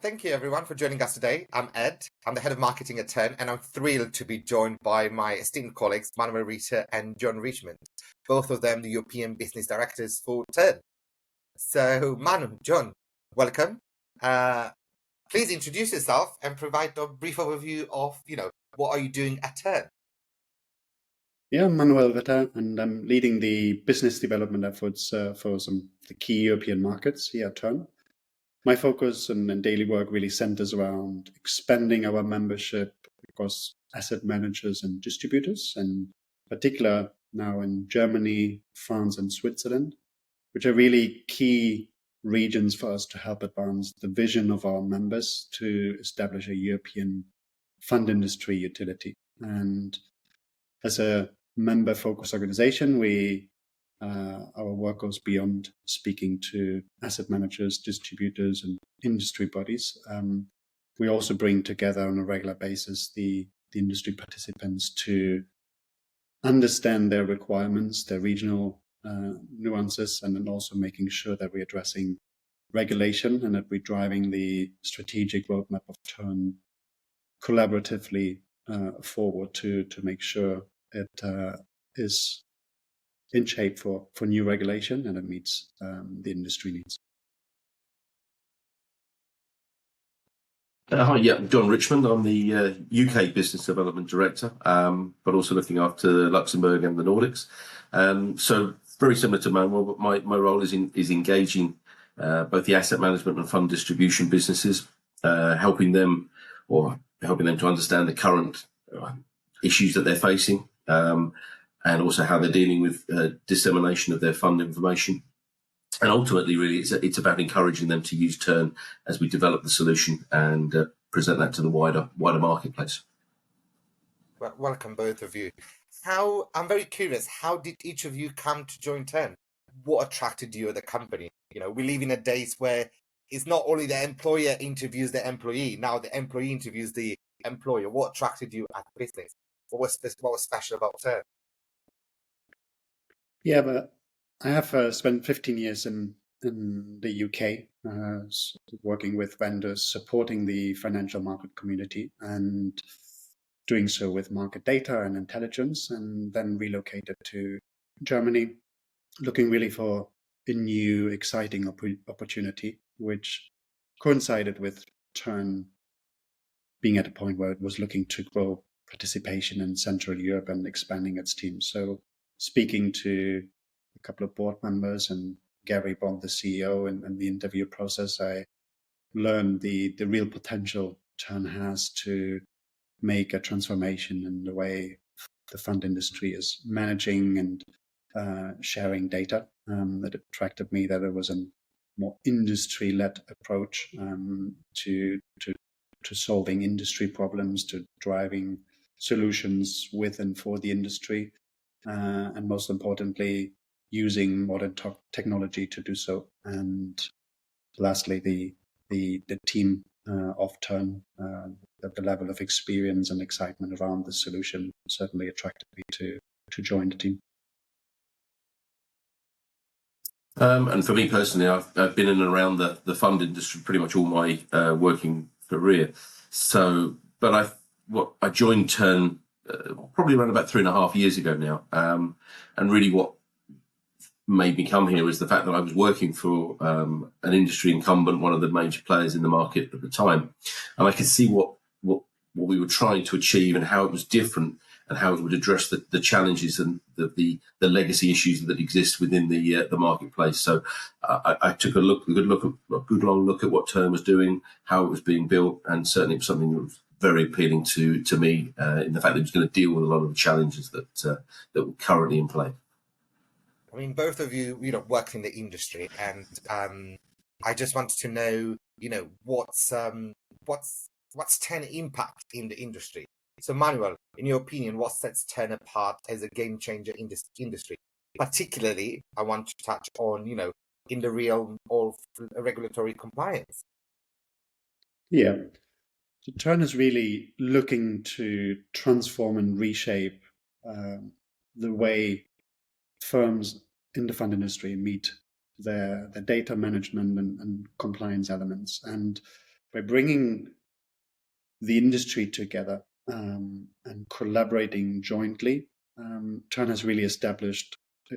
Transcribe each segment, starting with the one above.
thank you everyone for joining us today. I'm Ed, I'm the head of marketing at Turn, and I'm thrilled to be joined by my esteemed colleagues, Manuel, Ritter and John Richmond, both of them the European business directors for Turn. So Manu, John, welcome. Please introduce yourself and provide a brief overview of, what are you doing at Turn? Yeah, I'm Manuel Ritter, and I'm leading the business development efforts for some of the key European markets here at Turn. My focus and daily work really centers around expanding our membership across asset managers and distributors, and in particular now in Germany, France, and Switzerland, which are really key regions for us to help advance the vision of our members to establish a European fund industry utility. And as a member-focused organization, our work goes beyond speaking to asset managers, distributors, and industry bodies. We also bring together on a regular basis the industry participants to understand their requirements, their regional nuances, and then also making sure that we're addressing regulation and that we're driving the strategic roadmap of Turn collaboratively forward to make sure it is in shape for new regulation and it meets the industry needs. Hi, John Richmond. I'm the UK Business Development Director, but also looking after Luxembourg and the Nordics. So very similar to Manuel, but my role is engaging both the asset management and fund distribution businesses, helping them to understand the current issues that they're facing, and also how they're dealing with dissemination of their fund information. And ultimately, really, it's about encouraging them to use Turn as we develop the solution and present that to the wider marketplace. Well, welcome, both of you. I'm very curious, how did each of you come to join Turn? What attracted you at the company? We live in a days where it's not only the employer interviews the employee, now the employee interviews the employer. What attracted you at the business? What was special about Turn? Yeah, but I have spent 15 years in the UK, working with vendors, supporting the financial market community, and doing so with market data and intelligence, and then relocated to Germany, looking really for a new, exciting opportunity, which coincided with Turn being at a point where it was looking to grow participation in Central Europe and expanding its team. So speaking to a couple of board members and Gary Bond, the CEO, and the interview process, I learned the real potential Turn has to make a transformation in the way the fund industry is managing and sharing data. That attracted me that it was a more industry-led approach to solving industry problems, to driving solutions with and for the industry, and most importantly, using modern technology to do so. And lastly, the team of Turn, the level of experience and excitement around the solution certainly attracted me to join the team. And for me personally, I've been in and around the fund industry pretty much all my working career. So, but I joined Turn probably around about 3.5 years ago now. And really what made me come here is the fact that I was working for an industry incumbent, one of the major players in the market at the time. And I could see what we were trying to achieve and how it was different and how it would address the challenges and the legacy issues that exist within the marketplace. So I took a good long look at what Turn was doing, how it was being built, and certainly it was something that was very appealing to me in the fact that it was going to deal with a lot of the challenges that were currently in play. I mean, both of you, worked in the industry, and I just wanted to know, what's Turn impact in the industry? So, Manuel, in your opinion, what sets Turn apart as a game changer in this industry? Particularly, I want to touch on, in the realm of regulatory compliance. Yeah, so Turn is really looking to transform and reshape the way firms in the fund industry meet their data management and compliance elements. And by bringing the industry together and collaborating jointly, Turn has really established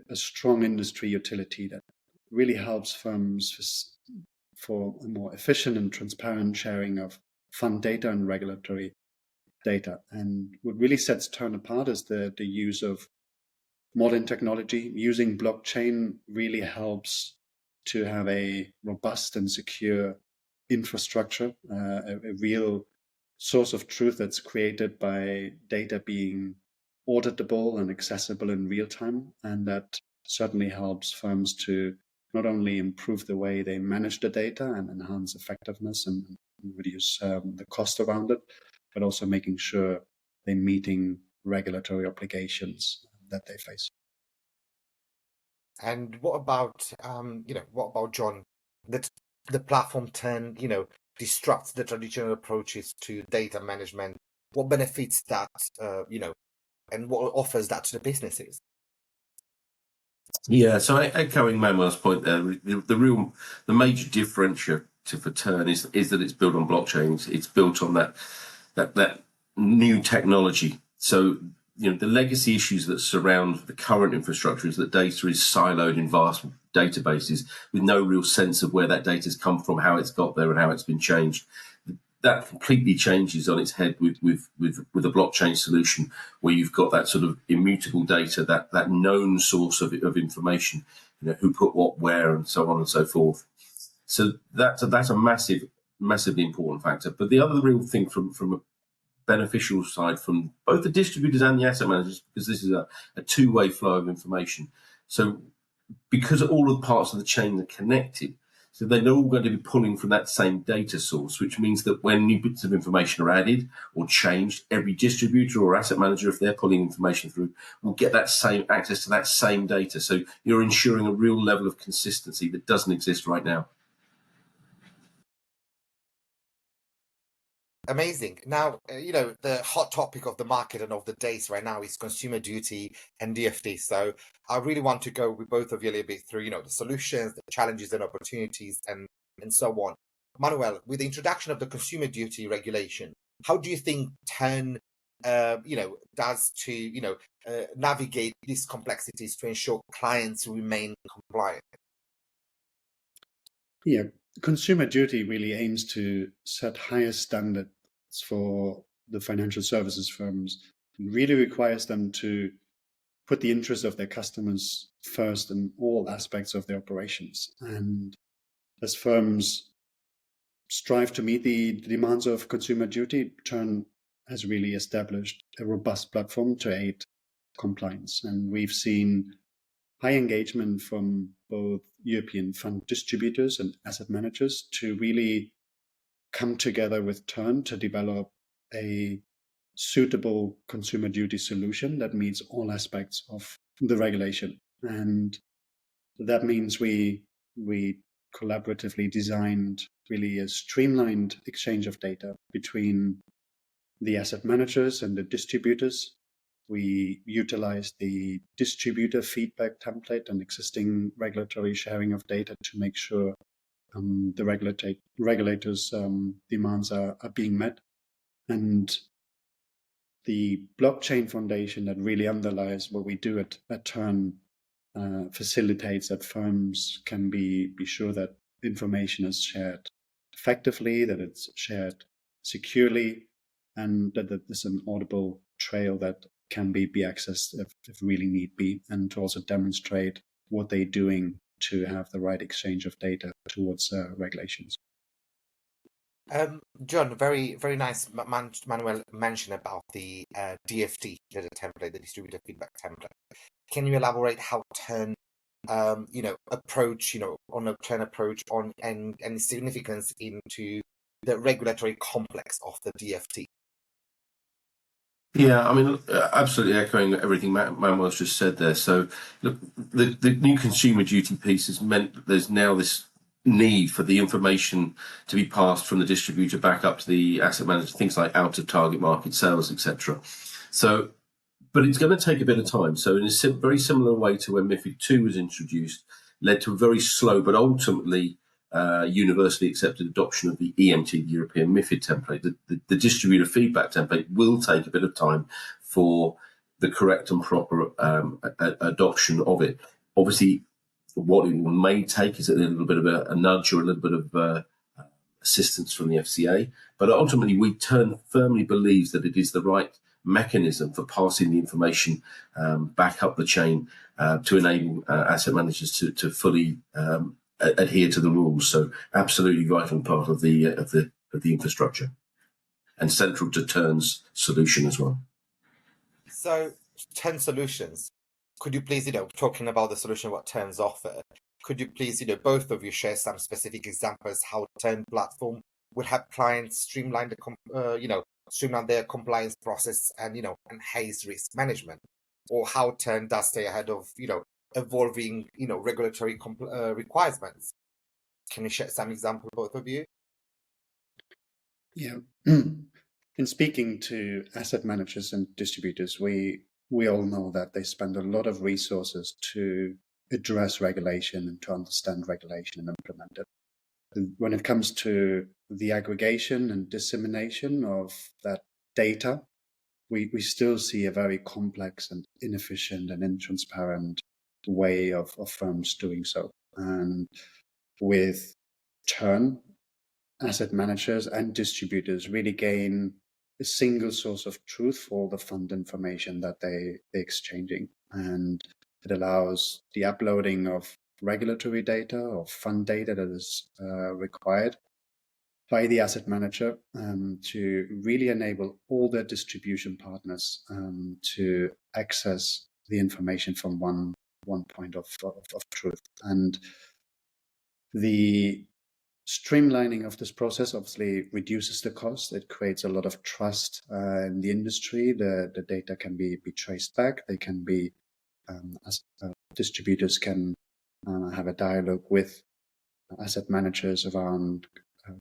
a strong industry utility that really helps firms for a more efficient and transparent sharing of fund data and regulatory data. And what really sets Turn apart is the use of modern technology. Using blockchain really helps to have a robust and secure infrastructure, a real source of truth that's created by data being auditable and accessible in real time. And that certainly helps firms to not only improve the way they manage the data and enhance effectiveness and reduce the cost around it, but also making sure they're meeting regulatory obligations that they face. And what about what about John? That the platform Turn, disrupts the traditional approaches to data management. What benefits that, and what offers that to the businesses? Yeah, so echoing Manuel's point there, the major differentiator for Turn is that it's built on blockchains. It's built on that new technology. So the legacy issues that surround the current infrastructure is that data is siloed in vast databases with no real sense of where that data's come from, how it's got there, and how it's been changed. That completely changes on its head with a blockchain solution where you've got that sort of immutable data, that known source of information, who put what where and so on and so forth. So that's a massively important factor. But the other real thing from a beneficial side from both the distributors and the asset managers, because this is a two-way flow of information. So because all of the parts of the chain are connected, so they're all going to be pulling from that same data source, which means that when new bits of information are added or changed, every distributor or asset manager, if they're pulling information through, will get that same access to that same data. So you're ensuring a real level of consistency that doesn't exist right now. Amazing. Now, the hot topic of the market and of the days right now is consumer duty and DFT. So I really want to go with both of you a little bit through, the solutions, the challenges and opportunities and so on. Manuel, with the introduction of the consumer duty regulation, how do you think Turn, does to, navigate these complexities to ensure clients remain compliant? Yeah, consumer duty really aims to set higher standards for the financial services firms. It really requires them to put the interests of their customers first in all aspects of their operations. And as firms strive to meet the demands of consumer duty, Turn has really established a robust platform to aid compliance. And we've seen high engagement from both European fund distributors and asset managers to really come together with Turn to develop a suitable consumer duty solution that meets all aspects of the regulation. And that means we collaboratively designed really a streamlined exchange of data between the asset managers and the distributors. We utilized the distributor feedback template and existing regulatory sharing of data to make sure the regulators' demands are being met. And the blockchain foundation that really underlies what we do at Turn facilitates that firms can be sure that information is shared effectively, that it's shared securely, and that there's an audible trail that can be accessed if really need be, and to also demonstrate what they're doing to have the right exchange of data towards regulations. John, very, very nice. Manuel mentioned about the DFT, the template, the distributor feedback template. Can you elaborate how Turn, approach, on a Turn approach on and significance into the regulatory complex of the DFT? Yeah, I mean, absolutely echoing everything Manuel's just said there. So, look, the new consumer duty piece has meant that there's now this need for the information to be passed from the distributor back up to the asset manager, things like out of target market sales, etc. So, but it's going to take a bit of time. So, in a very similar way to when MiFID II was introduced, led to a very slow but ultimately universally accepted adoption of the EMT, the European MiFID template. The distributor feedback template will take a bit of time for the correct and proper adoption of it. Obviously, what it may take is a little bit of a nudge or a little bit of assistance from the FCA, but ultimately Turn firmly believes that it is the right mechanism for passing the information back up the chain to enable asset managers to fully adhere to the rules. So absolutely vital part of the infrastructure, and central to Turn's solution as well. So, Turn Solutions, could you please, talking about the solution, what Turn's offer, could you please, both of you share some specific examples how Turn platform would help clients streamline streamline their compliance process and, enhance risk management, or how Turn does stay ahead of, evolving, regulatory requirements? Can you share some examples, both of you? Yeah. In speaking to asset managers and distributors, we all know that they spend a lot of resources to address regulation and to understand regulation and implement it. And when it comes to the aggregation and dissemination of that data, we still see a very complex and inefficient and intransparent way of firms doing so. And with Turn, asset managers and distributors really gain a single source of truth for all the fund information that they're exchanging. And it allows the uploading of regulatory data or fund data that is required by the asset manager to really enable all their distribution partners to access the information from one point of truth. And the streamlining of this process obviously reduces the cost. It creates a lot of trust in the industry. The data can be traced back. They can be, distributors can have a dialogue with asset managers around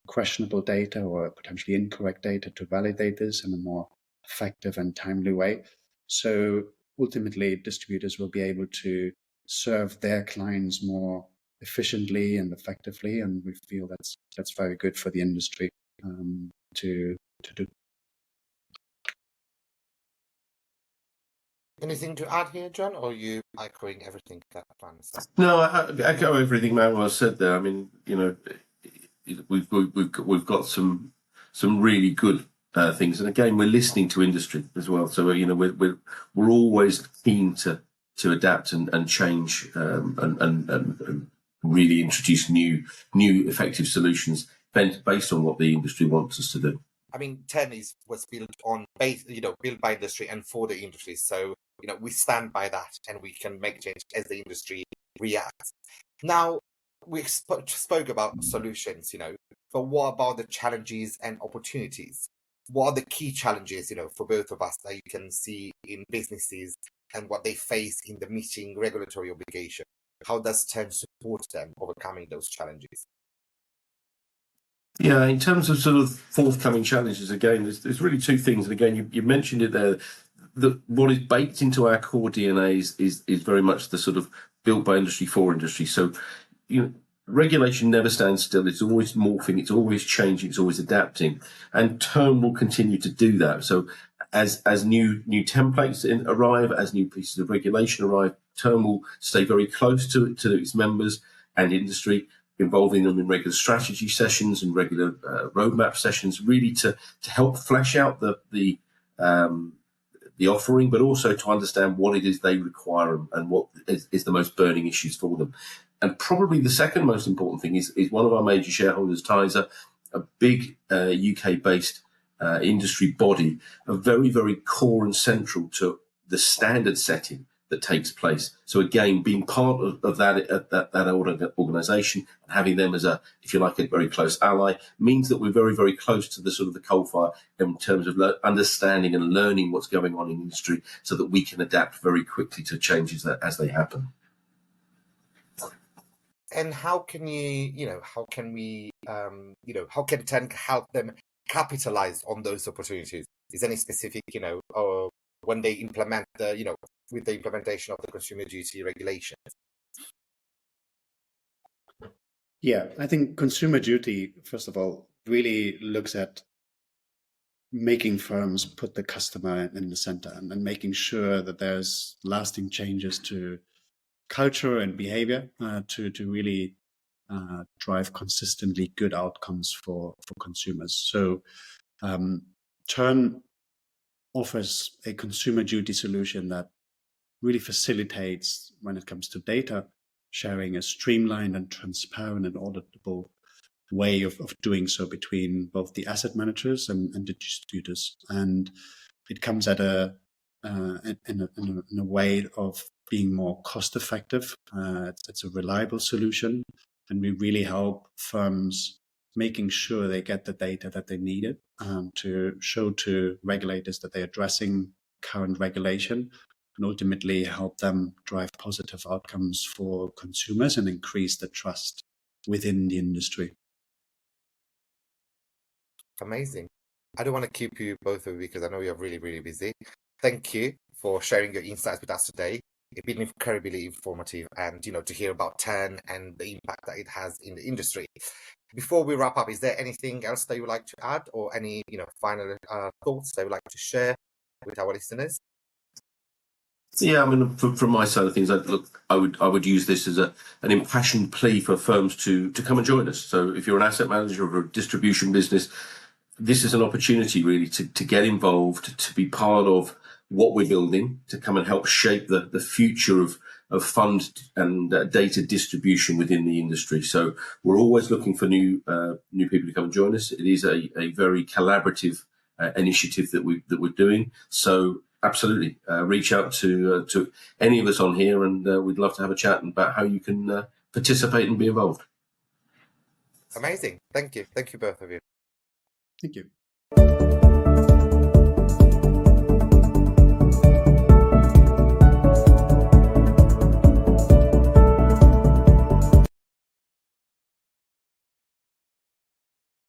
questionable data or potentially incorrect data to validate this in a more effective and timely way. So ultimately, distributors will be able to serve their clients more efficiently and effectively, and we feel that's very good for the industry to do. Anything to add here, John, or are you echoing everything that Plan said? No, I echo everything Manuel said there. I mean, we've got some really good things, and again, we're listening to industry as well. So we're always keen to adapt and change and really introduce new effective solutions based on what the industry wants us to do. I mean, Turn was built built by industry and for the industry. So we stand by that, and we can make change as the industry reacts. Now, we spoke about solutions, but what about the challenges and opportunities? What are the key challenges, for both of us that you can see in businesses and what they face in the meeting regulatory obligation? How does Turn support them overcoming those challenges? Yeah, in terms of sort of forthcoming challenges, again, there's really two things. And again, you mentioned it there. What is baked into our core DNA is very much the sort of built by industry for industry. So, regulation never stands still. It's always morphing. It's always changing. It's always adapting. And Turn will continue to do that. So as new templates arrive, as new pieces of regulation arrive, Turn will stay very close to its members and industry, involving them in regular strategy sessions and regular roadmap sessions, really to help flesh out the offering, but also to understand what it is they require and what is the most burning issues for them. And probably the second most important thing is one of our major shareholders, Tizer, a big UK-based industry body, are very, very core and central to the standard setting that takes place. So again, being part of that organisation and having them as a, if you like, a very close ally means that we're very, very close to the sort of the coalfire in terms of understanding and learning what's going on in industry, so that we can adapt very quickly to changes as they happen. And how can how can Turn help them capitalize on those opportunities? Is any specific, or when they implement the, with the implementation of the consumer duty regulations? Yeah, I think consumer duty, first of all, really looks at making firms put the customer in the center and making sure that there's lasting changes to culture and behavior to really drive consistently good outcomes for consumers. So Turn offers a consumer duty solution that really facilitates, when it comes to data sharing, a streamlined and transparent and auditable way of doing so between both the asset managers and the distributors. And it comes at in a way of being more cost effective. It's a reliable solution, and we really help firms making sure they get the data that they needed to show to regulators that they're addressing current regulation, and ultimately help them drive positive outcomes for consumers and increase the trust within the industry. Amazing. I don't want to keep you both of you because I know you're really, really busy. Thank you for sharing your insights with us today. It's been incredibly informative, and to hear about TEN and the impact that it has in the industry. Before we wrap up, is there anything else that you would like to add, or any final thoughts that you would like to share with our listeners? Yeah, I mean, from my side of things, I would use this as an impassioned plea for firms to come and join us. So if you're an asset manager or a distribution business, this is an opportunity really to get involved, to be part of what we're building, to come and help shape the future of fund and data distribution within the industry. So we're always looking for new people to come and join us. It is a very collaborative initiative that we're doing. So absolutely, reach out to any of us on here, and we'd love to have a chat about how you can participate and be involved. Amazing. Thank you. Thank you, both of you. Thank you.